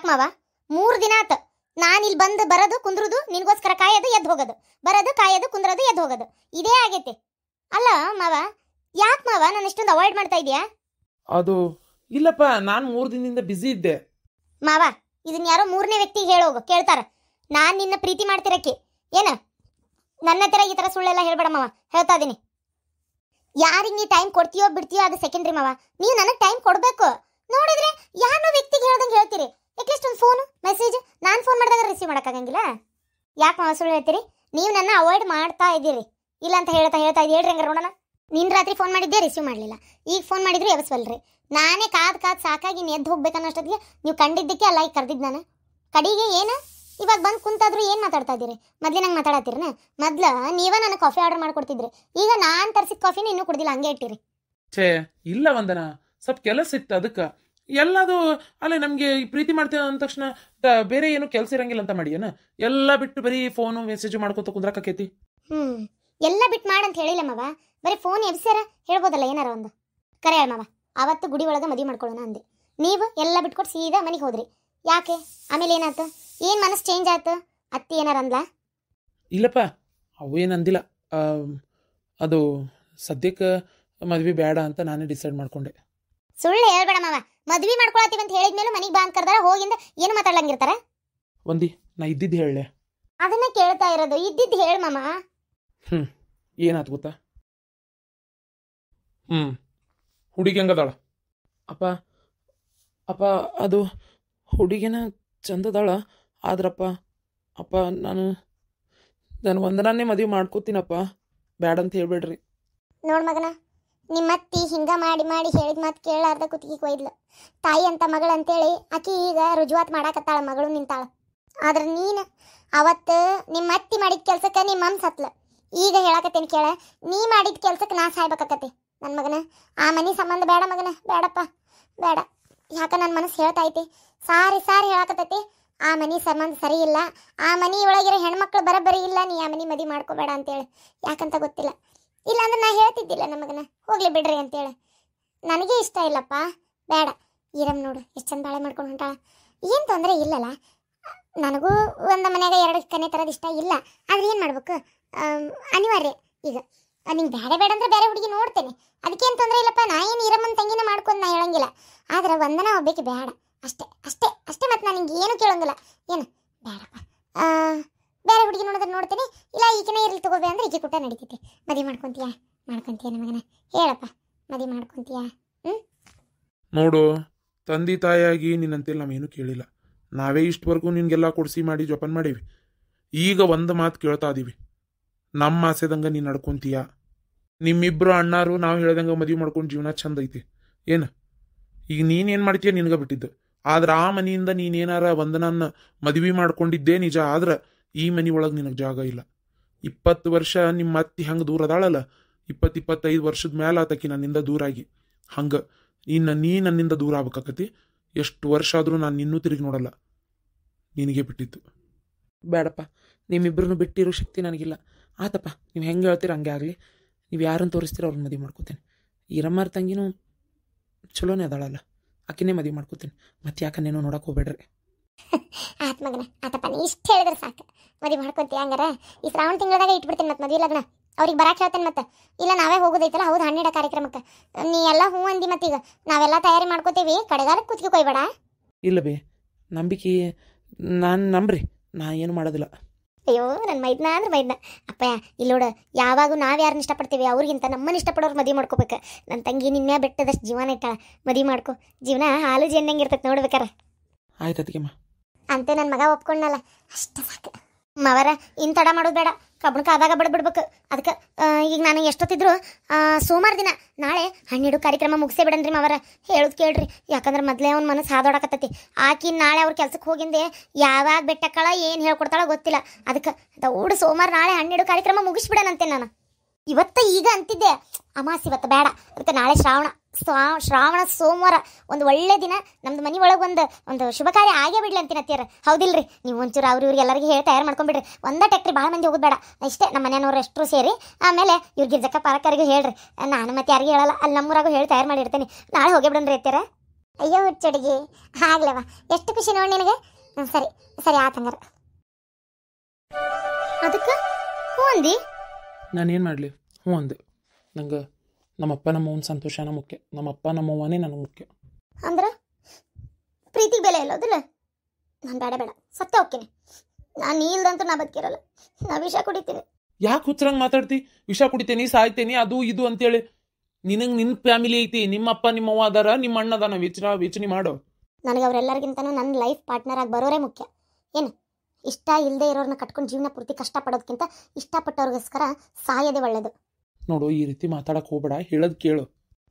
ಯಾಕೆ ಮಾವ 3 ದಿನ ಆತ ನಾನು ಇಲ್ಲಿ ಬಂದು ಬರೋದು ಕುಂದ್ರುದು ನಿನಗೋಸ್ಕರ ಕಾಯೋದು ಎದ್ದು ಹೋಗೋದು, ಬರೋದು ಕಾಯೋದು ಕುಂದ್ರೋದು ಎದ್ದು ಹೋಗೋದು ಇದೇ ಆಗೈತೆ. ಅಲ್ಲ ಮಾವ, ಯಾಕೆ ಮಾವ ನಾನು ಇಷ್ಟೊಂದು ಅವಾಯ್ಡ್ ಮಾಡ್ತಾ ಇದೀಯಾ? ಅದು ಇಲ್ಲಪ್ಪ, ನಾನು 3 ದಿನದಿಂದ ಬ್ಯುಸಿ ಇದ್ದೆ. ಮಾವ, ಇದನ್ನ ಯಾರೋ 3ನೇ ವ್ಯಕ್ತಿಗೆ ಹೇಳೋಗು, ಕೇಳ್ತಾರ. ನಾನು ನಿನ್ನ ಪ್ರೀತಿ ಮಾಡ್ತಿರಕ್ಕೆ ಏನ ನನ್ನ ಹತ್ರ ಈ ಥರ ಸುಳ್ಳೆಲ್ಲ ಹೇಳ್ಬೇಡ ಮಾವ, ಹೇಳ್ತಾ ಇದೀನಿ. ಯಾರಿಗೆ ನೀ ಟೈಮ್ ಕೊಡ್ತೀಯೋ ಬಿಡ್ತೀಯೋ ಅದು ಸೆಕೆಂಡ್ರಿ ಮಾವ, ನೀವು ನನಗೆ ಟೈಮ್ ಕೊಡಬೇಕು. ನೋಡಿದ್ರೆ ಯಾರನ್ನೋ ವ್ಯಕ್ತಿಗೆ ಹೇಳ್ದಂಗೆ ಹೇಳ್ತೀರಿ. ಅಟ್ಲೀಸ್ಟ್ ಒಂದು ಫೋನು ಮೆಸೇಜ್ ನಾನು ಫೋನ್ ಮಾಡಿದಾಗ ರಿಸೀವ್ ಮಾಡೋಕ್ಕಾಗಂಗಿಲ್ಲ. ಯಾಕೆ ಮಾವ ಸುಳ್ಳು ಹೇಳ್ತೀರಿ? ನೀವು ನನ್ನ ಅವಾಯ್ಡ್ ಮಾಡ್ತಾ ಇದ್ದೀರಿ. ಇಲ್ಲ ಅಂತ ಹೇಳ್ತಾ ಇದ್ದೀರಿ. ಹೇಳ್ರಿ ಹಂಗಾರೆ ನೋಡೋಣ. ನಿನ್ನ ರಾತ್ರಿ ಫೋನ್ ಮಾಡಿದ್ದೆ, ರಿಸೀವ್ ಮಾಡಲಿಲ್ಲ. ಈಗ ಫೋನ್ ಮಾಡಿದ್ರು ಎವಸ್ವಲ್ರಿ. ನಾನೇ ಕಾದ್ ಸಾಕಾಗಿ ಎದ್ದು ಹೋಗ್ಬೇಕನ್ನೋಷ್ಟೊತ್ತಿಗೆ ನೀವು ಕಂಡಿದ್ದಕ್ಕೆ ಅಲ್ಲ ಈಗ ಕರೆದಿದ್ದು ನಾನು. ಕಡೆಗೆ ಏನು ಇವಾಗ ಬಂದು ಕುಂತಾದ್ರು ಏನು ಮಾತಾಡ್ತಾ ಇದ್ದೀರಿ? ಮೊದಲೇ ನಂಗೆ ಮಾತಾಡತ್ತೀರನ? ಮೊದ್ಲು ನೀವೇ ನನಗೆ ಕಾಫಿ ಆರ್ಡರ್ ಮಾಡ್ಕೊಡ್ತಿದ್ರಿ. ಈಗ ನಾನು ತರಿಸಿದ ಕಾಫಿನ ಇನ್ನೂ ಕುಡ್ದಿಲ್ಲ, ಹಂಗೆ ಇಟ್ಟಿರಿ. ಛೇ ಇಲ್ಲ ವಂದನ, ಸ್ವಲ್ಪ ಕೆಲಸ ಇತ್ತು ಅದಕ್ಕೆ. ಎಲ್ಲದು ಅಲ್ಲೇ ನಮಗೆ ಪ್ರೀತಿ ಮಾಡ್ತೇವೆ ಅಂದ ತಕ್ಷಣ ಬೇರೆ ಏನು ಕೆಲಸ ಇರಂಗಿಲ್ಲ ಅಂತ ಮಾಡಿ ಏನ? ಎಲ್ಲ ಬಿಟ್ಟು ಬರೀ ಫೋನು ಮೆಸೇಜ್ ಮಾಡ್ಕೊತ ಕುಂದ್ರಾಕೈತಿ. ಎಲ್ಲ ಬಿಟ್ಟು ಮಾಡಂತ ಹೇಳಿಲ್ಲ ಮಾವ, ಬರೀ ಫೋನ್ ಎಬ್ಸ್ಯಾರ ಹೇಳ್ಬೋದಲ್ಲ ಏನಾರ ಒಂದು. ಕರೆ ಹೇಳ ಮಾವ, ಅವತ್ತು ಗುಡಿ ಒಳಗೆ ಮದುವೆ ಮಾಡ್ಕೊಳ್ಳೋಣ ಅಂದೆ. ನೀವು ಎಲ್ಲ ಬಿಟ್ಕೊಟ್ಟು ಸೀದಾ ಮನೆಗೆ ಹೋದ್ರಿ. ಯಾಕೆ? ಆಮೇಲೆ ಏನಾಯ್ತು? ಏನು ಮನಸ್ಸು ಚೇಂಜ್ ಆಯ್ತು? ಅತ್ತಿ ಏನಾರ ಅಂದ್ಲಾ? ಇಲ್ಲಪ್ಪ, ಅವು ಏನು ಅಂದಿಲ್ಲ. ಅದು ಸದ್ಯಕ್ಕೆ ಮದ್ವೆ ಬೇಡ ಅಂತ ನಾನೇ ಡಿಸೈಡ್ ಮಾಡ್ಕೊಂಡೆ. ಸುಳ್ಳು ಹೇಳ್ಬೇಡ ಮಾವ, ಮದ್ವೆ ಮಾಡ್ಕೊಳತ್ತೀವಿ ಅಂತ ಹೇಳಿದ್ಮೇಲೆ ಮನೆಗೆ ಬಾ ಅಂತ ಕರ್ದಾರ, ಹೋಗಿಂದ ಏನು ಮಾತಾಡ್ಲಂಗಿರ್ತಾರ? ಒಂದಿ ನಾ ಇದ್ದಿದ್ದು ಹೇಳಲೆ. ಅದನ್ನ ಕೇಳ್ತಾ ಇರೋದು, ಇದ್ದಿದ್ದು ಹೇಳ ಮಾಮ. ಏನಾಯ್ತು ಗೊತ್ತಾ? ಹುಡುಗಿ ಹೆಂಗದಾಳ? ಅಪ್ಪ ಅಪ್ಪ ಅದು ಹುಡುಗಿನ ಚಂದದಾಳ. ಆದ್ರಪ್ಪ ಅಪ್ಪ ನಾನು ವಂದನಾನೇ ಮದುವೆ ಮಾಡ್ಕೋತೀನಪ್ಪ, ಬ್ಯಾಡ ಅಂತ ಹೇಳ್ಬೇಡ್ರಿ. ನೋಡ್ ಮಗನ, ನಿಮ್ಮತ್ತಿ ಹಿಂಗ ಮಾಡಿ ಮಾಡಿ ಹೇಳಿದ ಮಾತು ಕೇಳಾರ್ದ ಕುತ್ತಿಗೆ ಕೊಯ್ದ್ಲು. ತಾಯಿ ಅಂತ ಮಗಳಂತೇಳಿ ಆಕಿ ಈಗ ರುಜುವಾತ್ ಮಾಡಾಕತ್ತಾಳ, ಮಗಳು ನಿಂತಾಳ. ಆದ್ರೆ ನೀನು ಅವತ್ತು ನಿಮ್ಮತ್ತಿ ಮಾಡಿದ ಕೆಲ್ಸಕ್ಕೆ ನಿಮ್ಮ ಅಮ್ಮ ಸತ್ಲ. ಈಗ ಹೇಳಾಕತ್ತೇನೆ ಕೇಳ, ನೀ ಮಾಡಿದ ಕೆಲ್ಸಕ್ಕೆ ನಾ ಸಾಯ್ಬೇಕಾಕತಿ. ನನ್ನ ಮಗನ ಆ ಮನೆ ಸಂಬಂಧ ಬೇಡ ಮಗನ, ಬೇಡಪ್ಪ ಬೇಡ. ಯಾಕ ನನ್ನ ಮನಸ್ಸು ಹೇಳ್ತಾ ಐತಿ, ಸಾರಿ ಹೇಳಾಕತ್ತೈತಿ. ಆ ಮನೆ ಸಂಬಂಧ ಸರಿ ಇಲ್ಲ, ಆ ಮನೆ ಒಳಗಿರೋ ಹೆಣ್ಮಕ್ಳು ಬರಬರಿ ಇಲ್ಲ, ನೀ ಆ ಮನೆ ಮದುವೆ ಮಾಡ್ಕೋಬೇಡ ಅಂತೇಳಿ. ಯಾಕಂತ ಗೊತ್ತಿಲ್ಲ, ಇಲ್ಲ ಅಂದ್ರೆ ನಾ ಹೇಳ್ತಿದ್ದಿಲ್ಲ ನಮ್ಮ ಮಗನ ಹೋಗ್ಲಿ ಬಿಡ್ರಿ ಅಂತೇಳಿ. ನನಗೆ ಇಷ್ಟ ಇಲ್ಲಪ್ಪ, ಬೇಡ. ಈರಮ್ ನೋಡು ಎಷ್ಟು ಚಂದ ಬಾಳೆ ಮಾಡ್ಕೊಂಡು ಹೊಂಟಾಳ, ಏನು ತೊಂದರೆ ಇಲ್ಲಲ್ಲ. ನನಗೂ ಒಂದು ಮನೆಯಾಗ 2 ಕನೆ ತರೋದು ಇಷ್ಟ ಇಲ್ಲ. ಆದ್ರೆ ಏನು ಮಾಡ್ಬೇಕು, ಅನಿವಾರ್ಯ. ಈಗ ನಿಂಗೆ ಬೇಡ ಅಂದ್ರೆ ಬೇರೆ ಹುಡುಗಿ ನೋಡ್ತೇನೆ, ಅದಕ್ಕೇನು ತೊಂದರೆ ಇಲ್ಲಪ್ಪ. ನಾ ಏನು ಈರಮ್ಮನ ತಂಗಿನ ಮಾಡ್ಕೊಂಡು ನಾ ಹೇಳಂಗಿಲ್ಲ. ಆದ್ರೆ ವಂದನಾ ಒಬ್ಬಕ್ಕೆ ಬೇಡ ಅಷ್ಟೇ ಅಷ್ಟೇ ಅಷ್ಟೇ. ಮತ್ತು ನಾನು ನಿಂಗೆ ಏನು ಕೇಳೋಂಗಿಲ್ಲ. ಏನು ಬೇಡಪ್ಪ, ಬೇರೆ ಹುಡುಗಿ ನೋಡಿದ್ರೆ ನೋಡ್ತೀನಿ, ಇಲ್ಲ ಈಗಿನೇ ಇರಲಿ ತಗೋಬೇ ಅಂದ್ರೆ ಈಕೆ ಕೂಟ ನಡೀತೈತಿ. ಮದುವೆ ಮಾಡ್ಕೊತೀಯಾ ನಮಗನ? ಹೇಳಪ್ಪ, ಮದುವೆ ಮಾಡ್ಕೊತೀಯಾ? ನೋಡು, ತಂದೆ ತಾಯಿಯಾಗಿ ನಿನ್ನಂತೇಳಿ ನಾವೇನು ಕೇಳಿಲ್ಲ. ನಾವೇ ಇಷ್ಟವರೆಗೂ ನಿನ್ಗೆಲ್ಲ ಕೊಡಿಸಿ ಮಾಡಿ ಜೋಪಾನ ಮಾಡೀವಿ. ಈಗ ಒಂದು ಮಾತು ಕೇಳ್ತಾ ಇದೀವಿ, ನಮ್ಮ ಆಸೆದಂಗೆ ನೀನು ನಡ್ಕೊಂತೀಯ? ನಿಮ್ಮಿಬ್ರು ಅಣ್ಣಾರು ನಾವು ಹೇಳ್ದಂಗೆ ಮದುವೆ ಮಾಡ್ಕೊಂಡು ಜೀವನ ಚಂದ ಐತಿ ಏನು? ಈಗ ನೀನೇನು ಮಾಡ್ತೀಯ ನಿನಗೆ ಬಿಟ್ಟಿದ್ದು. ಆದ್ರೆ ಆ ಮನೆಯಿಂದ ನೀನೇನಾರ ವಂದನನ್ನ ಮದುವೆ ಮಾಡ್ಕೊಂಡಿದ್ದೇ ನಿಜ. ಆದ್ರೆ ಈ ಮನೆ ಒಳಗೆ ನಿನಗೆ ಜಾಗ ಇಲ್ಲ. 20 ವರ್ಷ ನಿಮ್ಮ ಅತ್ತಿ ಹಂಗೆ ದೂರ ಅದಾಳಲ್ಲ, 20-25 ವರ್ಷದ ಮೇಲೆ ಆತಕಿ ನನ್ನಿಂದ ದೂರ ಆಗಿ. ಹಂಗೆ ನೀ ನನ್ನಿಂದ ದೂರ ಆಗ್ಬೇಕಾಕತಿ. ಎಷ್ಟು ವರ್ಷ ಆದರೂ ನಾನು ಇನ್ನೂ ತಿರುಗಿ ನೋಡಲ್ಲ. ನಿನಗೆ ಬಿಟ್ಟಿತ್ತು. ಬೇಡಪ್ಪ, ನಿಮ್ಮಿಬ್ಬರನ್ನು ಬಿಟ್ಟಿರೋ ಶಕ್ತಿ ನನಗಿಲ್ಲ. ಆತಪ್ಪ, ನೀವು ಹೆಂಗೆ ಹೇಳ್ತೀರ ಹಂಗೆ ಆಗಲಿ. ನೀವು ಯಾರನ್ನು ತೋರಿಸ್ತೀರ ಅವ್ರನ್ನ ಮದುವೆ ಮಾಡ್ಕೋತೇನೆ. ಈರಮ್ಮಾರ ತಂಗಿನೂ ಚಲೋನೇ ಅದಾಳಲ್ಲ, ಆಕಿನೇ ಮದುವೆ ಮಾಡ್ಕೋತೇನೆ. ಮತ್ತೆ ಯಾಕನ್ನೇನೋ ನೋಡಕ್ಕೆ ಹೋಗ್ಬೇಡ್ರಿ. ಆತ್ ಮಗನ, ಆತಪ್ಪ, ನೀ ಇಷ್ಟು ಹೇಳಿದ್ರೆ ಸಾಕು. ಮದುವೆ ಮಾಡ್ಕೊತೀಯ ಹಂಗಾರ? ಈ ಶ್ರಾವಣ ತಿಂಗಳದಾಗ ಇಟ್ಬಿಡ್ತೀನಿ ಮತ್ತೆ ಮದುವೆ ಲಗ್ನ. ಅವ್ರಿಗೆ ಬರಕ್ಕೆ ಹೇಳ್ತೇನೆ ಮತ್ತೆ. ಇಲ್ಲ ನಾವೇ ಹೋಗೋದೈತಲ್ಲ, ಹೌದು 12 ಕಾರ್ಯಕ್ರಮಕ್ಕೆ ನೀ ಎಲ್ಲ ಹೂ ಅಂದಿ. ಮತ್ತೀಗ ನಾವೆಲ್ಲ ತಯಾರಿ ಮಾಡ್ಕೋತೀವಿ, ಕಡೆಗಾಲಕ್ಕೆ ಕುತ್ತಿಗೆ ಕೊಯ್ಬೇಡ. ಇಲ್ಲ ಬೇ, ನಂಬಿಕೆ ನಾನು ನಂಬ್ರಿ, ನಾ ಏನು ಮಾಡೋದಿಲ್ಲ. ಅಯ್ಯೋ ನನ್ನ ಮೈದ್ನ ಅಂದ್ರೆ ಮೈದ್ನ ಅಪ್ಪ. ಇಲ್ಲಿ ನೋಡು, ಯಾವಾಗೂ ನಾವು ಯಾರನ್ನ ಇಷ್ಟಪಡ್ತೀವಿ ಅವ್ರಿಗಿಂತ ನಮ್ಮನ್ನು ಇಷ್ಟಪಡೋರು ಮದುವೆ ಮಾಡ್ಕೋಬೇಕು. ನನ್ನ ತಂಗಿ ನಿನ್ನೆ ಬೆಟ್ಟದಷ್ಟು ಜೀವನ ಇಟ್ಟಾಳ, ಮದುವೆ ಮಾಡ್ಕೊ. ಜೀವನ ಹಾಲು ಜೇನ್ನಂಗೆ ಇರ್ತೈತೆ ನೋಡ್ಬೇಕಾರ. ಆಯ್ತು ಅದಕ್ಕೆಮ್ಮ ಅಂತೆ ನನ್ನ ಮಗ ಒಪ್ಕೊಂಡಲ್ಲ, ಅಷ್ಟು ಸಾಕು. ಮವರ ಇನ್ನು ತಡ ಮಾಡೋದು ಬೇಡ, ಕಬ್ಬಣಕ್ಕೆ ಆದಾಗ ಬಿಡ್ಬೇಕು. ಅದಕ್ಕೆ ಈಗ ನಾನು ಎಷ್ಟೊತ್ತಿದ್ರು ಸೋಮವಾರ ದಿನ ನಾಳೆ 12 ಕಾರ್ಯಕ್ರಮ ಮುಗಿಸೇ ಬಿಡನ್ರಿ ಮಾವರ. ಹೇಳೋದು ಕೇಳ್ರಿ, ಯಾಕಂದ್ರೆ ಮೊದಲೇ ಅವ್ನ ಮನಸ್ಸು ಹಾದೋಡಕತ್ತೈತಿ. ಆಕಿ ನಾಳೆ ಅವ್ರ ಕೆಲ್ಸಕ್ಕೆ ಹೋಗಿಂದೆ ಯಾವಾಗ ಬೆಟ್ಟಕ್ಕಳ ಏನು ಹೇಳ್ಕೊಡ್ತಾಳೋ ಗೊತ್ತಿಲ್ಲ. ಅದಕ್ಕೆ ದೌಡು ಸೋಮವಾರ ನಾಳೆ 12 ಕಾರ್ಯಕ್ರಮ ಮುಗಿಸ್ಬಿಡನಂತೆ ನಾನು. ಇವತ್ತು ಈಗ ಅಂತಿದ್ದೆ, ಅಮಾವಾಸ್ಯೆ ಇವತ್ತು ಬೇಡ. ಅದಕ್ಕೆ ನಾಳೆ ಶ್ರಾವಣ ಸೋಮವಾರ ಒಂದು ಒಳ್ಳೆ ದಿನ, ನಮ್ದು ಮನೆ ಒಳಗೆ ಒಂದು ಶುಭ ಕಾರ್ಯ ಆಗೇ ಬಿಡ್ಲಿ ಅಂತೀನತ್ತೀರ. ಹೌದಿಲ್ರಿ? ನೀವು ಒಂಚೂರು ಇವ್ರಿಗೆ ಎಲ್ಲರಿಗೆ ಹೇಳಿ ತಯಾರು ಮಾಡ್ಕೊಂಡ್ಬಿಡ್ರಿ. ಒಂದೇ ಟ್ಯಾಕ್ಟ್ರಿ ಭಾಳ ಮಂದಿ ಹೋಗೋದು ಬೇಡ, ಇಷ್ಟೇ ನಮ್ಮ ಮನೆಯವ್ರು ಎಷ್ಟರು ಸೇರಿ. ಆಮೇಲೆ ಇವ್ರ ಗಿರ್ಜಕ್ಕ ಪಾರಕ್ಕರಿಗೂ ಹೇಳ್ರಿ, ನಾನು ಮತ್ತೆ ಯಾರಿಗೂ ಹೇಳಲ್ಲ, ಅಲ್ಲಿ ನಮ್ಮೂರಾಗೂ ಹೇಳಿ ತಯಾರು ಮಾಡಿರ್ತೀನಿ. ನಾಳೆ ಹೋಗಿ ಬಿಡನ್ರಿ ಅತ್ತೀರ. ಅಯ್ಯೋ ಹುಚ್ಚಡಿಗೆ ಆಗ್ಲವ ಎಷ್ಟು ಖುಷಿ ನೋಡಿ ನಿನಗೆ. ಸರಿ ಸರಿ ಆತಂಗಾರ. ಅದಕ್ಕೆ ಹ್ಞೂ ಅಂದಿ? ನಾನೇನು ಮಾಡಲಿ, ಹ್ಞೂ ಅಂದೆ. ನಂಗೆ ನಮ್ಮಪ್ಪ ನಮ್ಮವನ ಸಂತೋಷನ ಮುಖ್ಯ, ನಮ್ಮಪ್ಪ ನಮ್ಮವ್ವನೇ ನನಗೆ ಮುಖ್ಯ. ಅಂದ್ರೆ ಪ್ರೀತಿಗೆ ಬೆಲೆ ಇಲ್ಲ ಹೌದಿಲ್ಲ? ನಾನು ಬೇಡ ಬೇಡ ಸತ್ತೇ ಹೋಗ್ತೀನಿ. ನಾನು ನೀಲ್ದಂತೂ ನಾ ಬದುಕಿರಲ್ಲ, ನಾ ವಿಷ ಕುಡಿತೀನಿ. ಯಾಕೆ ಹುಚ್ಚರಂಗೆ ಮಾತಾಡ್ತಿ? ವಿಷ ಕುಡಿತೇನಿ, ಸಾಯ್ತೇನಿ, ಅದು ಇದು ಅಂತೇಳಿ. ನಿನಗೆ ನಿನ್ನ ಫ್ಯಾಮಿಲಿ ಐತಿ, ನಿಮ್ಮಪ್ಪ ನಿಮ್ಮವ್ವ ಅದಾರ, ನಿಮ್ಮ ಅಣ್ಣ ಅದಾನ, ಯೋಚನೆ ಮಾಡು. ನನಗೆ ಅವರೆಲ್ಲರಿಗಿಂತನೂ ನನ್ನ ಲೈಫ್ ಪಾರ್ಟ್ನರ್ ಆಗಿ ಬರೋರೇ ಮುಖ್ಯ. ಏನು ಇಷ್ಟ ಇಲ್ಲದೆ ಇರೋರನ್ನ ಕಟ್ಕೊಂಡು ಜೀವನ ಪೂರ್ತಿ ಕಷ್ಟಪಡೋದಕ್ಕಿಂತ ಇಷ್ಟಪಟ್ಟವ್ರಿಗೋಸ್ಕರ ಸಾಯೋದೇ ಒಳ್ಳೇದು. ನೋಡು, ಈ ರೀತಿ ಮಾತಾಡಕ್ಕೆ ಹೋಗ್ಬೇಡ, ಹೇಳೋದು ಕೇಳು.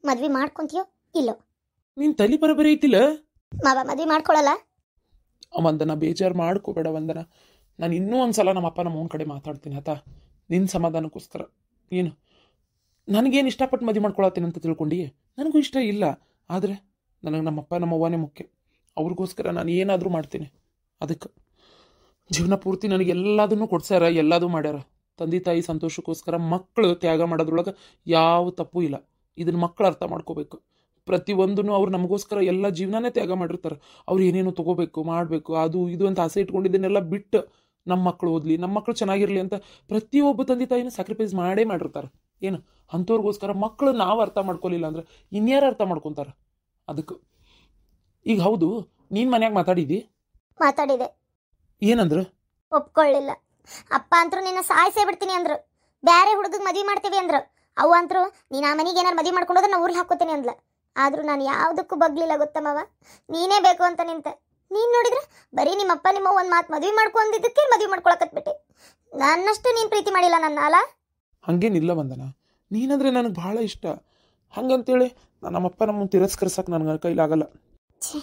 ಮದ್ವೆ ಮಾಡ್ಕೊಂತೀಯೋ ಇಲ್ಲೋ? ನಿನ್ನ ತಲೆ ಬರಬರಿ ಐತಿಲ್ಲ. ಮಾವ ಮದ್ವೆ ಮಾಡ್ಕೊಳ್ಳಲ್ಲ? ವಂದನ, ಬೇಜಾರು ಮಾಡ್ಕೋಬೇಡ ವಂದನ. ನಾನು ಇನ್ನೂ ಒಂದ್ಸಲ ನಮ್ಮಪ್ಪ ನಮ್ಮವನ ಕಡೆ ಮಾತಾಡ್ತೀನಿ ಆತಾ, ನಿನ್ನ ಸಮಾಧಾನಕ್ಕೋಸ್ಕರ. ಏನು ನನಗೇನು ಇಷ್ಟಪಟ್ಟು ಮದುವೆ ಮಾಡ್ಕೊಳತ್ತೀನಿ ಅಂತ ತಿಳ್ಕೊಂಡು? ನನಗೂ ಇಷ್ಟ ಇಲ್ಲ, ಆದರೆ ನನಗೆ ನಮ್ಮಪ್ಪ ನಮ್ಮವ್ವನೇ ಮುಖ್ಯ. ಅವ್ರಿಗೋಸ್ಕರ ನಾನು ಏನಾದರೂ ಮಾಡ್ತೀನಿ. ಅದಕ್ಕೆ ಜೀವನ ಪೂರ್ತಿ ನನಗೆ ಎಲ್ಲದನ್ನೂ ಕೊಡ್ಸ್ಯಾರ, ಎಲ್ಲದೂ ಮಾಡ್ಯಾರ. ತಂದೆ ತಾಯಿ ಸಂತೋಷಕ್ಕೋಸ್ಕರ ಮಕ್ಕಳು ತ್ಯಾಗ ಮಾಡೋದ್ರೊಳಗೆ ಯಾವ ತಪ್ಪು ಇಲ್ಲ. ಇದನ್ನು ಮಕ್ಕಳು ಅರ್ಥ ಮಾಡ್ಕೋಬೇಕು. ಪ್ರತಿಯೊಂದೂ ಅವ್ರು ನಮಗೋಸ್ಕರ ಎಲ್ಲ ಜೀವನನೇ ತ್ಯಾಗ ಮಾಡಿರ್ತಾರೆ. ಅವ್ರು ಏನೇನೋ ತೊಗೋಬೇಕು, ಮಾಡಬೇಕು, ಅದು ಇದು ಅಂತ ಆಸೆ ಇಟ್ಕೊಂಡಿದ್ದನ್ನೆಲ್ಲ ಬಿಟ್ಟು ನಮ್ಮ ಮಕ್ಕಳು ಓದಲಿ, ನಮ್ಮ ಮಕ್ಕಳು ಚೆನ್ನಾಗಿರಲಿ ಅಂತ ಪ್ರತಿಯೊಬ್ಬ ತಂದೆ ತಾಯಿನೂ ಸ್ಯಾಕ್ರಿಫೈಸ್ ಮಾಡಿರ್ತಾರೆ. ಏನು ಅಂಥವ್ರಿಗೋಸ್ಕರ ಮಕ್ಕಳು ನಾವು ಅರ್ಥ ಮಾಡ್ಕೊಲಿಲ್ಲ ಅಂದ್ರೆ ಇನ್ಯಾರು ಅರ್ಥ ಮಾಡ್ಕೊತಾರೆ? ಅದಕ್ಕೆ ಈಗ ಹೌದು, ನೀನು ಮನ್ಯಾಗ ಮಾತಾಡಿದೆ. ಏನಂದ್ರೆ? ಒಪ್ಕೊಳ್ಳಿಲ್ಲ. ಅಪ್ಪ ಅಂತರೂ ನಿನ್ನ ಸಾಯಿಸೇ ಬಿಡ್ತೀನಿ ಅಂದ್ರು. ಬೇರೆ ಹುಡುಗಗೆ ಮದುವೆ ಮಾಡ್ತೀವಿ ಅಂದ್ರು. ಅವು ಅಂತರೂ ನೀನು ಆ ಮನೆಗೆ ಏನಾರು ಮದುವೆ ಮಾಡ್ಕೊಂಡೋದ್ರೆ ನಾ ಊರ್ಲಿ ಹಾಕೋತೀನಿ ಅಂದ್ಲ. ಆದರೂ ನಾನು ಯಾವುದಕ್ಕೂ ಬಗ್ಲಿಲ್ಲ ಗೊತ್ತಮ್ಮವ. ನೀನೇ ಬೇಕು ಅಂತ ನಿಂತೆ. ನೀನು ನೋಡಿದ್ರೆ ಬರೀ ನಿಮ್ಮಪ್ಪ ನಿಮ್ಮ ಒಂದು ಮಾತು ಮದುವೆ ಮಾಡ್ಕೊಂಡಿದ್ದಕ್ಕೆ ಮದುವೆ ಮಾಡ್ಕೊಳಕತ್ಬಿಟ್ಟೆ. ನನ್ನಷ್ಟು ನೀನು ಪ್ರೀತಿ ಮಾಡಿಲ್ಲ ನನ್ನ ಅಲ್ಲ? ಹಾಗೇನಿಲ್ಲ ವಂದನ, ನೀನಂದ್ರೆ ನನಗೆ ಭಾಳ ಇಷ್ಟ. ಹಂಗಂತೇಳಿ ನಮ್ಮಪ್ಪ ನಮ್ಮ ತಿರಸ್ಕರಿಸಕ್ಕೆ ನನಗೆ ಕೈಲಾಗಲ್ಲ. ಛೇ,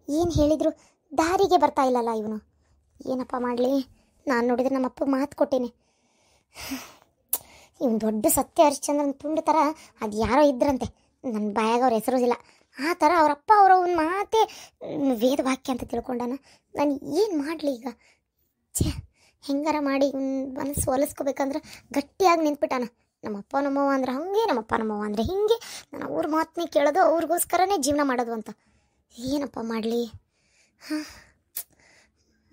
ಏನು ಹೇಳಿದ್ರು ದಾರಿಗೆ ಬರ್ತಾ ಇಲ್ಲಲ್ಲ ಇವನು. ಏನಪ್ಪ ಮಾಡಲಿ? ನಾನು ನೋಡಿದ್ರೆ ನಮ್ಮಪ್ಪಗೆ ಮಾತು ಕೊಟ್ಟೇನೆ. ಇವನು ದೊಡ್ಡ ಸತ್ಯ ಹರಿಶ್ಚಂದ್ರನ ತುಂಡು ಥರ ಅದು ಯಾರೋ ಇದ್ರಂತೆ, ನನ್ನ ಬಾಯಾಗ ಅವ್ರ ಹೆಸರು ಇಲ್ಲ. ಆ ಥರ ಅವರಪ್ಪ ಅವರ ಒಂದು ಮಾತೇ ವೇದ ವಾಕ್ಯ ಅಂತ ತಿಳ್ಕೊಂಡಾನ. ನಾನು ಏನು ಮಾಡಲಿ ಈಗ? ಛೇ, ಹೆಂಗಾರ ಮಾಡಿ ಮನಸ್ಸು ಒಲಿಸ್ಕೋಬೇಕಂದ್ರೆ ಗಟ್ಟಿಯಾಗಿ ನಿಂತ್ಬಿಟ್ಟಾನ. ನಮ್ಮಪ್ಪ ನಮ್ಮವ್ವ ಅಂದ್ರೆ ಹಾಗೆ, ನಮ್ಮಪ್ಪ ನಮ್ಮವ್ವ ಅಂದರೆ ಹೀಗೆ, ನಾನು ಅವ್ರ ಮಾತನ್ನೇ ಕೇಳೋದು, ಅವ್ರಿಗೋಸ್ಕರನೇ ಜೀವನ ಮಾಡೋದು ಅಂತ. ಏನಪ್ಪ ಮಾಡಲಿ? ಹಾಂ,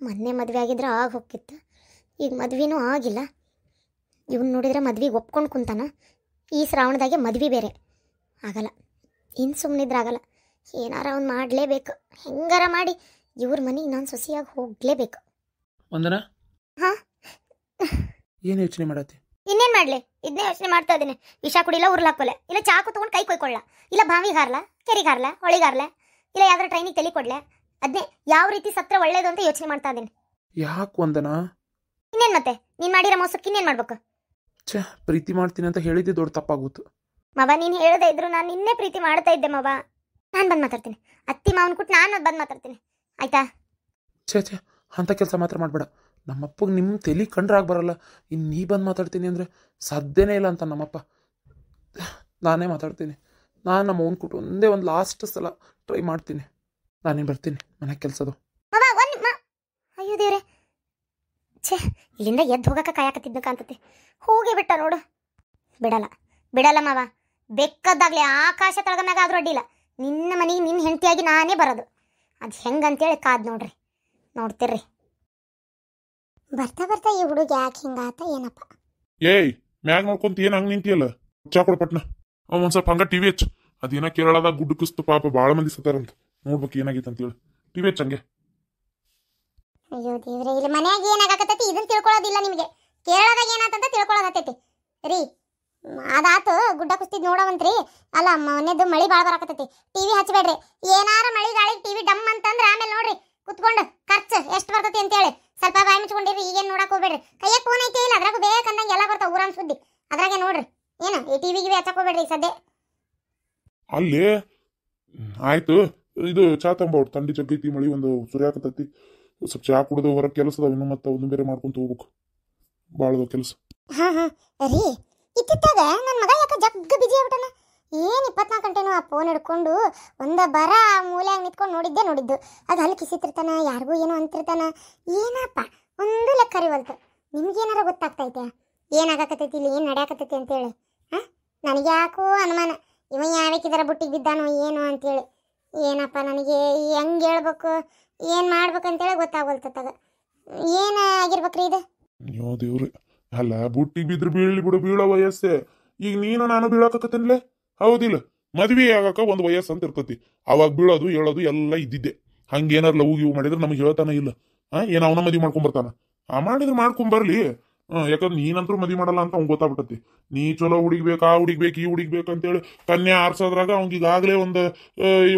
ಮೊನ್ನೆ ಮದುವೆ ಆಗಿದ್ರೆ ಆಗ ಹೋಗ್ತಿತ್ತು, ಈಗ ಮದುವೆನೂ ಆಗಿಲ್ಲ. ಇವ್ನು ನೋಡಿದ್ರೆ ಮದ್ವೆಗೆ ಒಪ್ಕೊಂಡು ಕುಂತಾನ. ಈ ಶ್ರಾವಣದಾಗೆ ಮದ್ವೆ ಬೇರೆ ಆಗಲ್ಲ. ಇನ್ನು ಸುಮ್ಮನಿದ್ರೆ ಆಗಲ್ಲ, ಏನಾರ ಅವ್ನು ಮಾಡಲೇಬೇಕು. ಹೆಂಗಾರ ಮಾಡಿ ಇವ್ರ ಮನೆಗೆ ನಾನು ಸೊಸೆಯಾಗಿ ಹೋಗಲೇಬೇಕು. ವಂದನ, ಹಾಂ, ಏನು ಯೋಚನೆ ಮಾಡತ್ತಿ? ಇನ್ನೇನು ಮಾಡಲಿ? ಇದನ್ನೇ ಯೋಚನೆ ಮಾಡ್ತಾ ಇದ್ದೀನಿ. ವಿಷ ಕುಡಿಲ್ಲ, ಉರ್ಲಾಕೊಲೆ, ಇಲ್ಲ ಚಾಕು ತೊಗೊಂಡು ಕೈ ಕೊಯ್ಕೊಳ್ಳ, ಇಲ್ಲ ಬಾವಿಗೆ ಹಾರ್ಲ, ಕೆರೆಗೆ ಹಾರ್ಲ, ಹೊಳಿಗೆ ಹಾರ್ಲ, ಇಲ್ಲ ಯಾವ್ದಾರ ಟ್ರೈನಿಗೆ ತಲೆ ಕೊಡ್ಲೆ. ಅದನ್ನೇ ಯಾವ ರೀತಿ ಸತ್ರ ಒಳ್ಳೇದು ಅಂತ ಯೋಚನೆ ಮಾಡ್ತಾ ಇದ್ದೀನಿ. ಯಾಕೆ ವಂದನ? ಇನ್ನೇನು ಮತ್ತೆ? ನೀನು ಮಾಡಿರೋ ಮೋಸಕ್ಕೆ ಇನ್ನೇನು ಮಾಡ್ಬೇಕು? ಛೇ, ಪ್ರೀತಿ ಮಾಡ್ತೀನಿ ಅಂತ ಹೇಳಿದ್ದೆ ದೊಡ್ಡ ತಪ್ಪಾಗುತ್ತೆ. ಮವ, ನೀನು ಹೇಳದೇ ಇದ್ರು ನಾನು ನಿನ್ನೆ ಪ್ರೀತಿ ಮಾಡ್ತಾ ಇದ್ದೆ ಮವ. ನಾನು ಬಂದು ಮಾತಾಡ್ತೀನಿ. ಅತ್ತಿ ಮಾವನ ಕೊಟ್ಟು ನಾನು ಬಂದು ಮಾತಾಡ್ತೀನಿ, ಆಯ್ತಾ? ಛೇ ಛೇ, ಅಂಥ ಕೆಲಸ ಮಾತ್ರ ಮಾಡಬೇಡ. ನಮ್ಮಪ್ಪಗೆ ನಿಮ್ಮ ತಲೆ ಕಂಡ್ರಾಗ ಬರಲ್ಲ. ಇನ್ನು ನೀ ಬಂದು ಮಾತಾಡ್ತೀನಿ ಅಂದರೆ ಸಾಧ್ಯನೇ ಇಲ್ಲ ಅಂತ ನಮ್ಮಪ್ಪ. ನಾನೇ ಮಾತಾಡ್ತೀನಿ. ನಾನು ನಮ್ಮ ಅವ್ನ ಕೊಟ್ಟು ಒಂದೇ ಒಂದು ಲಾಸ್ಟ್ ಸಲ ಟ್ರೈ ಮಾಡ್ತೀನಿ. ನಾನೇ ಬರ್ತೀನಿ, ಮನೆ ಕೆಲಸದು. ಅಯ್ಯೋ ದೇವ್ರೆ, ಛೇ, ಇಲ್ಲಿಂದ ಎದ್ದು ಹೋಗಕ್ಕೆ ಕಾಯಕತ್ತಿದ್ದ ಕಾಂತತಿ. ಹೋಗೇ ಬಿಟ್ಟ ನೋಡು. ಬಿಡಲ್ಲ ಬಿಡಲ್ಲ ಮಾವ, ಬೆಕ್ಕದ್ದಾಗಲಿ ಆಕಾಶ ತಳಗ ಮ್ಯಾಗ ಆದ್ರೂ ಅಡ್ಡಿಲ್ಲ. ನಿನ್ನ ಮನೆಗೆ ನಿನ್ನ ಹೆಂಡತಿಯಾಗಿ ನಾನೇ ಬರೋದು. ಅದು ಹೆಂಗಂತೇಳಿ ಕಾದ್ ನೋಡ್ರಿ, ನೋಡ್ತಿರ್ರಿ. ಬರ್ತಾ ಬರ್ತಾ ಈ ಹುಡುಗ ಯಾಕೆ ಹಿಂಗಾತ ಏನಪ್ಪ? ಏಯ್, ಮ್ಯಾಗ ನೋಡ್ಕೊಂತ ಏನ್ ಹಂಗ ನಿಂತಿಯಲ್ಲ? ಚಾ ಕೊಡ ಪಟ್ನ. ಒಂದ್ ಸ್ವಲ್ಪ ಹಂಗ ಟಿವಿ ಹಚ್ಚ. ಅದೇನ ಕೇರಳದಾಗ ಗುಡ್ಡು ಕುಸ್ತು ಪಾಪ ಭಾಳ ಮಂದಿ ಸತ್ತಾರಂತ. ನೋಡ್ಬೇಕು ಏನಾಗೈತೆ ಅಂತೇಳಿ ಟಿವಿ ಹಚ್ಚ ಹಂಗೆ. ಅಯ್ಯೋ ದೇವ್ರೆ, ಇಲ್ಲಿ ಮನ್ಯಾಗ ಏನಾಗತ್ತೈತಿ ಇದನ್ನ ತಿಳ್ಕೊಳ್ಳೋದಿಲ್ಲ ನಿಮಗೆ. ಕೇರಳದಾಗ ಏನಾತಂತ ತಿಳ್ಕೊಳ್ಳೋದತ್ತೈತಿ ರೀ. ಅದಾತು ಗುಡ್ಡ ಕುಸ್ತಿದ್ ನೋಡವಂತ್ರಿ. ಅಲ್ಲ, ಮೊನ್ನೆದು ಮಳಿ ಭಾಳ ಬರಾಕತ್ತೈತಿ. ಟಿವಿ ಹಚ್ಚಬೇಡ್ರಿ. ಏನಾರ ಮಳಿ ಗಾಳಿಗೆ ಟಿವಿ ಡಮ್ ಅಂತಂದ್ರೆ ಆಮೇಲೆ ನೋಡ್ರಿ ಕುತ್ಕೊಂಡು ಖರ್ಚು ಎಷ್ಟು ಬರ್ತೈತಿ ಅಂತೇಳಿ ಸ್ವಲ್ಪ ಬಾಯಿ ಮುಚ್ಕೊಂಡಿರಿ. ಈಗೇನು ನೋಡಕ್ ಹೋಗ್ಬೇಡ್ರಿ. ಕೈಯಾಗ ಫೋನ್ ಐತಿ ಇಲ್ಲ, ಅದ್ರಾಗ ಬೇಕಂದಂಗೆ ಎಲ್ಲ ಬರ್ತಾವ ಊರನ್ ಸುದ್ದಿ. ಅದ್ರಾಗೆ ನೋಡ್ರಿ. ಏನು ಈ ಟಿವಿಗೆ ಹಚ್ಚಕ್ ಹೋಗ್ಬೇಡ್ರಿ ಸದ್ಯ. ಅಲ್ಲಿ ಆಯ್ತು, ಇದು ಚಾ ತಂಬ. ತಂಡಿ ಜಗ್ಗೈತಿ, ಮಳಿ ಒಂದು ಸುರಿಯಾಕತ್ತೈತಿ. ಸ್ವಲ್ಪ ಚಾ ಕುಡಿದು ಹೊರಗೆ ಕೆಲಸ ಅದಾವ ಇನ್ನು, ಮತ್ತೆ ಒಂದು ಬೇರೆ ಮಾಡ್ಕೊಂತ ಹೋಗ್ಬೇಕು. ಭಾಳದ ಕೆಲಸ. ಹಾ ಹಾ ರೀ, ಇತ್ತಿತ್ತಾಗ ನನ್ನ ಮಗ ಯಾಕೆ ಜಗ್ಗ ಬಿಜಿ ಆಗ್ಬಿಟ್ಟನ. ಏನು 24 ಗಂಟೆನೂ ಆ ಫೋನ್ ಹಿಡ್ಕೊಂಡು ಒಂದ ಬರ ಮೂಲ್ಯಾಗ ನಿಂತ್ಕೊಂಡು ನೋಡಿದ್ದು. ಅದು ಅಲ್ಲಿ ಕಿಸಿತಿರ್ತಾನ, ಯಾರಿಗೂ ಏನೋ ಅಂತಿರ್ತಾನ. ಏನಪ್ಪ ಒಂದು ಲೆಕ್ಕ ಅರಿವಲ್ತು. ನಿಮ್ಗೇನಾರ ಗೊತ್ತಾಗ್ತೈತೆ ಏನಾಗಕತ್ತೈತಿ, ಇಲ್ಲಿ ಏನು ನಡೆಯಕತ್ತೈತಿ ಅಂತೇಳಿ? ಹಾಂ, ನನಗೆ ಯಾಕೋ ಅನುಮಾನ, ಇವ ಯಾವಕ್ಕಿದಾರ ಬುಟ್ಟಿಗೆ ಬಿದ್ದಾನೋ ಏನೋ ಅಂತೇಳಿ. ಏನಪ್ಪ ನನಗೆ ಹೆಂಗೆ ಹೇಳ್ಬೇಕು ಏನು ಮಾಡ್ಬೇಕಂತೇಳಿ ಗೊತ್ತಾಗೋಲ್ತತ್ತಾಗ ಏನು ಆಗಿರ್ಬೇಕ್ರಿ ಇದು ಅಯ್ಯೋ ದೇವ್ರಿ, ಅಲ್ಲ ಬುಟ್ಟಿಗೆ ಬಿದ್ರೆ ಬೀಳ್ಲಿ ಬಿಡು, ಬೀಳೋ ವಯಸ್ಸೇ. ಈಗ ನೀನು ನಾನು ಬೀಳಾಕತ್ತೇನ್ಲೆ, ಹೌದಿಲ್ಲ? ಮದ್ವೆ ಆಗಾಕ ಒಂದು ವಯಸ್ಸು ಅಂತ ಇರ್ತತಿ, ಅವಾಗ ಬೀಳೋದು ಹೇಳೋದು ಎಲ್ಲ ಇದ್ದಿದ್ದೆ. ಹಂಗೇನಾರು ಲವ್ ಗಿವ್ ಮಾಡಿದ್ರೆ ನಮಗೆ ಹೇಳ್ತಾನೆ ಇಲ್ಲ. ಏನ್ ಅವನ ಮದ್ವೆ ಮಾಡ್ಕೊಂಬರ್ತಾನ? ಮಾಡಿದ್ರೆ ಮಾಡ್ಕೊಂಬರ್ಲಿ. ಯಾಕಂದ್ರೆ ನೀನಂತರೂ ಮದ್ವೆ ಮಾಡಲ್ಲ ಅಂತ ಅವ್ನು ಗೊತ್ತಾಗ್ಬಿಟ್ಟತಿ. ನೀ ಚಲೋ ಹುಡುಗ್ಬೇಕು, ಆ ಹುಡುಗ್ಬೇಕು, ಈ ಹುಡುಗ್ಬೇಕು ಅಂತೇಳಿ ಕನ್ಯಾ ಆರ್ಸೋದ್ರಾಗ ಅವ್ನಿಗೆ ಈಗಾಗಲೇ ಒಂದು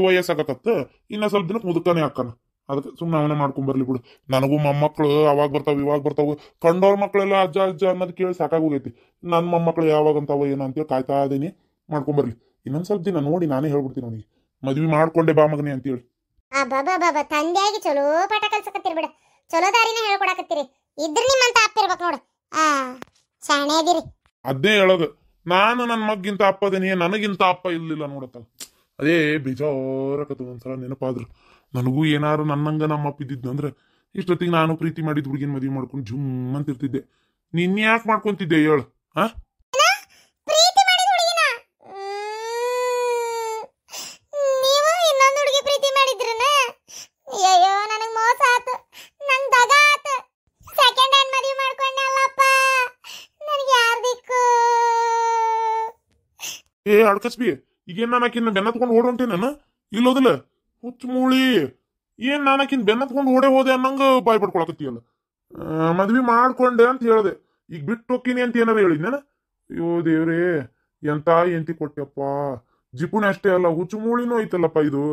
ವಯಸ್ಸಾಗತ್ತ. ಇನ್ನ ಸ್ವಲ್ಪ ದಿನಕ್ಕೆ ಮುದುಕನೇ ಹಾಕಾನ. ಅದಕ್ಕೆ ಸುಮ್ಮನೆ ಅವನೇ ಮಾಡ್ಕೊಂಬರ್ಲಿ ಬಿಡು. ನನಗೂ ಮೊಮ್ಮಕ್ಳು ಅವಾಗ ಬರ್ತಾವ ಇವಾಗ ಬರ್ತಾವ, ಕಂಡೋರ್ ಮಕ್ಳೆಲ್ಲ ಅಜ್ಜ ಅಜ್ಜ ಅನ್ನೋದು ಕೇಳಿ ಸಾಕಾಗೋಗೈತಿ. ನನ್ನ ಮೊಮ್ಮಕ್ಳು ಯಾವಾಗ ಅಂತಾವ ಏನೋ ಅಂತೇಳಿ ಕಾಯ್ತಾ ಇದೀನಿ. ಮಾಡ್ಕೊಂಬರ್ಲಿ. ಇನ್ನೊಂದ್ ಸ್ವಲ್ಪ ದಿನ ನೋಡಿ ನಾನೇ ಹೇಳ್ಬಿಡ್ತೀನಿ ಅವನಿಗೆ, ಮದ್ವಿ ಮಾಡ್ಕೊಂಡೆ ಬಾ ಮಗನೇ ಅಂತೇಳಿ. ಬಾಬಾ ತಂದೆಯಾಗಿ ಚಲೋ ಪಾಠ ಕಲ್ಸಕತ್ತೀರಿ ಬಿಡ, ಚಲೋ ದಾರಿನ ಹೇಳ್ಕೊಡಕತ್ತೀರಿ. ಇದ್ರ ನಿಮ್ಮಂತ ಅಪ್ಪಿರ್ಬೇಕು ನೋಡು. ಶಾಣೆ ಅದಿರಿ. ಅದೇ ಹೇಳೋದು, ನಾನು ನನ್ನ ಮಗ್ಗಿಂತ ಅಪ್ಪದೇನಿ, ನನಗಿಂತ ಅಪ್ಪ ಇರ್ಲಿಲ್ಲ ನೋಡತ್ತ. ಅದೇ ಬೇಜಾರಕತ್ತದ ಒಂದ್ಸಲ ನೆನಪಾದ್ರು. ನನಗೂ ಏನಾರು ನನ್ನಂಗ ನಮ್ಮ ಅಪ್ಪ ಇದ್ದಿದ್ದು ಅಂದ್ರೆ ಇಷ್ಟೊತ್ತಿಗೆ ನಾನು ಪ್ರೀತಿ ಮಾಡಿದ ಹುಡುಗಿನ ಮದುವೆ ಮಾಡ್ಕೊಂಡು ಜುಮ್ ಅಂತಿರ್ತಿದ್ದೆ. ನಿನ್ ಯಾಕೆ ಮಾಡ್ಕೊಂತಿದ್ದೆ ಹೇಳು? ನೀವು ಇನ್ನೊಂದು ಹುಡುಗಿ ಪ್ರೀತಿ ಮಾಡಿದ್ರನ? ಅಯ್ಯೋ ನನಗೆ ಮೋಸ ಆತು, ನಂಗೆ ದಗ ಆತು. ಸೆಕೆಂಡ್ ಹ್ಯಾಂಡ್ ಮದುವೆ ಮಾಡ್ಕೊಂಡೆ ಅಲ್ಲಪ್ಪ, ನನಗೆ ಯಾರು ದಿಕ್ಕು? ಅಡ್ಕಸ್ಬಿ, ಈಗೇನ್ ನಾನು ಆಕಿನ ಬೆನ್ನತ್ಕೊಂಡು ಓಡೋಂಟೆ ನಾನು ಇಲ್ಲೋದಿಲ್ಲ? ಹುಚ್ಚು ಮೂಳಿ, ಏನ್ ನಾನು ಆಕಿನ ಬೆನ್ನತ್ಕೊಂಡು ಓಡೇ ಹೋದೆ ಅನ್ನಂಗ ಬಾಯ್ ಪಡ್ಕೊಳಕತ್ತೀಯಲ್ಲ. ಮದ್ವಿ ಮಾಡ್ಕೊಂಡೆ ಅಂತ ಹೇಳ್ದೆ, ಈಗ ಬಿಟ್ಟು ಹೋಗ್ತೀನಿ ಅಂತ ಏನಾರ ಹೇಳಿದ್ನ? ಅಯ್ಯೋ ದೇವ್ರೇ, ಎಂತ ಎಂತಿ ಕೊಟ್ಟೆಪ್ಪ. ಜಿಪುಣಿ ಅಷ್ಟೇ ಅಲ್ಲ, ಹುಚ್ಚು ಮೂಳಿನೂ ಐತಲ್ಲಪ್ಪ ಇದು.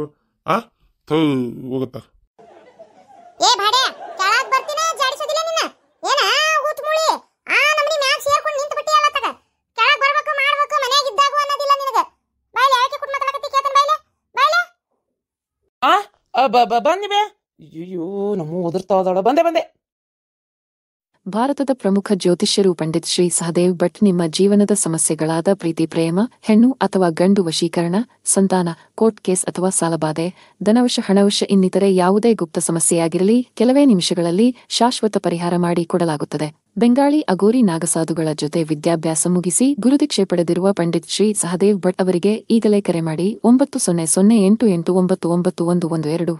ಹೋಗತ್ತ. ಏ ಬಾಡೆ, ಕೆಳಗ್ ಬರ್ತೀನಿ, ಜಾಡಿಸೋದಿಲ್ಲ ನಿನ್ನ. ಏನ ಹುಚ್ಚು ಮೂಳಿ, ನಮ್ಮನಿ ಮ್ಯಾಗ ಸೇರ್ಕೊಂಡು ನಿಂತು ಬಿಟ್ಟಿ ಅಲ್ಲ ತಗ. ಕೆಳಗ್ ಬರ್ಬೇಕು ಮಾಡ್ಬೇಕು, ಮನ್ಯಾಗ ಇದ್ದಾಗ ಅನ್ನೋದಿಲ್ಲ ನಿನಗ. ಬಾಯ್ಲೆ ಯಾಕೆ ಕುಟ್ ಮಾತಾಡಕತ್ತಿ? ಕೇತನ್ ಬಾಯ್ಲೆ ಬಾಯ್ಲೆ. ಬನ್ನಿ ಬೇ. ಅಯ್ಯೋ ನಮ್ಮ ಉದುರ್ತಾವದಾಳ. ಬಂದೆ. ಭಾರತದ ಪ್ರಮುಖ ಜ್ಯೋತಿಷ್ಯರು ಪಂಡಿತ್ ಶ್ರೀ ಸಹದೇವ್ ಭಟ್ ನಿಮ್ಮ ಜೀವನದ ಸಮಸ್ಯೆಗಳಾದ ಪ್ರೀತಿ, ಪ್ರೇಮ, ಹೆಣ್ಣು ಅಥವಾ ಗಂಡು ವಶೀಕರಣ, ಸಂತಾನ, ಕೋರ್ಟ್ ಕೇಸ್ ಅಥವಾ ಸಾಲಬಾಧೆ, ಧನವಶ, ಹಣವಶ ಇನ್ನಿತರೆ ಯಾವುದೇ ಗುಪ್ತ ಸಮಸ್ಯೆಯಾಗಿರಲಿ ಕೆಲವೇ ನಿಮಿಷಗಳಲ್ಲಿ ಶಾಶ್ವತ ಪರಿಹಾರ ಮಾಡಿ ಕೊಡಲಾಗುತ್ತದೆ. ಬೆಂಗಾಳಿ ಅಗೋರಿ ನಾಗಸಾಧುಗಳ ಜೊತೆ ವಿದ್ಯಾಭ್ಯಾಸ ಮುಗಿಸಿ ಗುರುದೀಕ್ಷೆ ಪಡೆದಿರುವ ಪಂಡಿತ್ ಶ್ರೀ ಸಹದೇವ್ ಭಟ್ ಅವರಿಗೆ ಈಗಲೇ ಕರೆ ಮಾಡಿ 9008899112